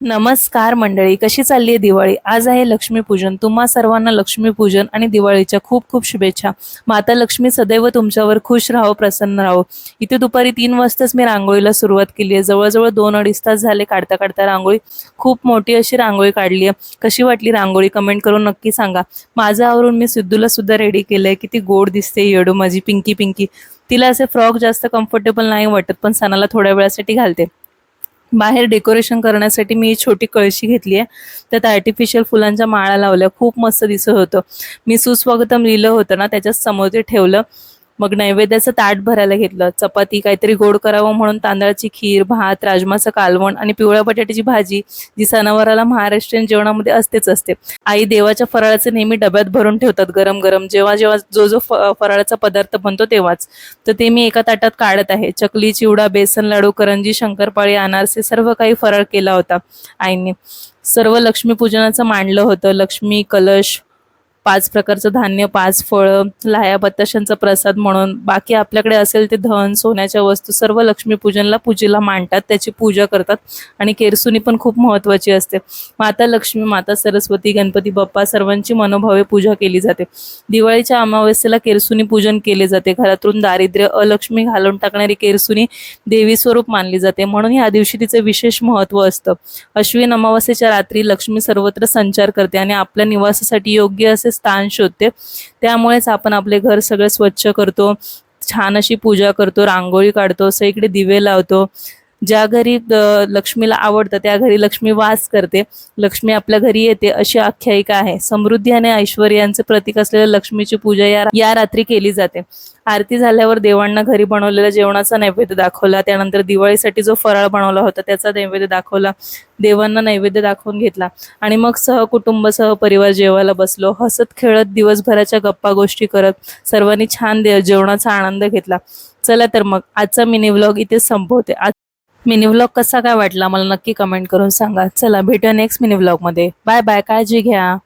नमस्कार मंडळी, कशी चालली आहे दिवाळी? आज आहे लक्ष्मीपूजन. तुम्हा सर्वांना लक्ष्मीपूजन आणि दिवाळीच्या खूप खूप शुभेच्छा. माता लक्ष्मी सदैव तुमच्यावर खुश राहो, प्रसन्न राहो. इथे दुपारी 3 वाजताच मी रांगोळीला सुरुवात केली आहे. जवळजवळ 2-2.5 तास झाले काढता काढता रांगोळी. खूप मोठी अशी रांगोळी काढली आहे. कशी वाटली रांगोळी कमेंट करून नक्की सांगा. माझं आवरून मी सिद्धूला सुद्धा रेडी केलंय. किती गोड दिसते येडू माझी पिंकी पिंकी. तिला असे फ्रॉक जास्त कम्फर्टेबल नाही वाटत, पण सणाला थोड्या वेळासाठी घालते. बाहेर डेकोरेशन करण्यासाठी मी छोटी कळशी घेतली आहे. त्यात आर्टिफिशियल फुलांच्या माळा लावल्या. खूप मस्त दिसत होतं. मी सुस्वागतम लिहिलं होतं ना, त्याच्याच समोर ते ठेवलं. मग नैवेद्याचं ताट भरायला घेतलं. चपाती, काहीतरी गोड करावं म्हणून तांदळाची खीर, भात, राजमाचं कालवण आणि पिवळ्या बटाट्याची भाजी, जी सणावाराला महाराष्ट्रीयन जेवणामध्ये असतेच असते. आई देवाच्या फराळाचे नेहमी डब्यात भरून ठेवतात गरम गरम, जेव्हा जेव्हा जो जो फराळाचा पदार्थ बनतो तेव्हाच. तर ते मी एका ताटात काढत आहे. चकली, चिवडा, बेसन लाडू, करंजी, शंकरपाळी, अनारसे सर्व काही फराळ केला होता आईने. सर्व लक्ष्मीपूजनाचं मांडलं होतं. लक्ष्मी, कलश, 5 प्रकारचं धान्य, 5 फळं, लाह्या, बत्ताशांचा प्रसाद म्हणून. बाकी आपल्याकडे असेल ते धन, सोन्याच्या वस्तू सर्व लक्ष्मीपूजनला पूजेला मांडतात, त्याची पूजा करतात. आणि केरसुनी पण खूप महत्त्वाची असते. माता लक्ष्मी, माता सरस्वती, गणपती बाप्पा सर्वांची मनोभावे पूजा केली जाते. दिवाळीच्या अमावस्येला केरसुनी पूजन केले जाते. घरातून दारिद्र्य, अलक्ष्मी घालून टाकणारी केरसुनी देवी स्वरूप मानली जाते, म्हणून या दिवशी तिचे विशेष महत्त्व असतं. अश्विन अमावस्येच्या रात्री लक्ष्मी सर्वत्र संचार करते आणि आपल्या निवासासाठी योग्य असे स्थान शोधते. त्यामुळेच आपण आपले घर सगळं स्वच्छ करतो, छान अशी पूजा करतो, रांगोळी काढतो, सगळीकडे दिवे लावतो. ज्या घरी लक्ष्मीला आवडतं त्या घरी लक्ष्मी वास करते, लक्ष्मी आपल्या घरी येते अशी आख्यायिका आहे. समृद्धी आणि ऐश्वर्याचे प्रतीक असलेल्या लक्ष्मीची पूजा या रात्री केली जाते. आरती झाल्यावर देवांना घरी बनवलेल्या जेवणाचा नैवेद्य दाखवला. त्यानंतर दिवाळीसाठी जो फराळ बनवला होता त्याचा नैवेद्य दाखवला. देवांना नैवेद्य दाखवून घेतला आणि मग सहकुटुंब सहपरिवार जेवायला बसलो. हसत खेळत दिवसभराच्या गप्पा गोष्टी करत सर्वांनी छान जेवणाचा आनंद घेतला. चला तर मग आजचा मिनी व्लॉग इथेच संपवते. मिनी व्लॉग कसा काय वाटला मला नक्की कमेंट करून सांगा. चला भेटूया नेक्स्ट मिनी व्लॉग मध्ये. बाय बाय, काळजी घ्या.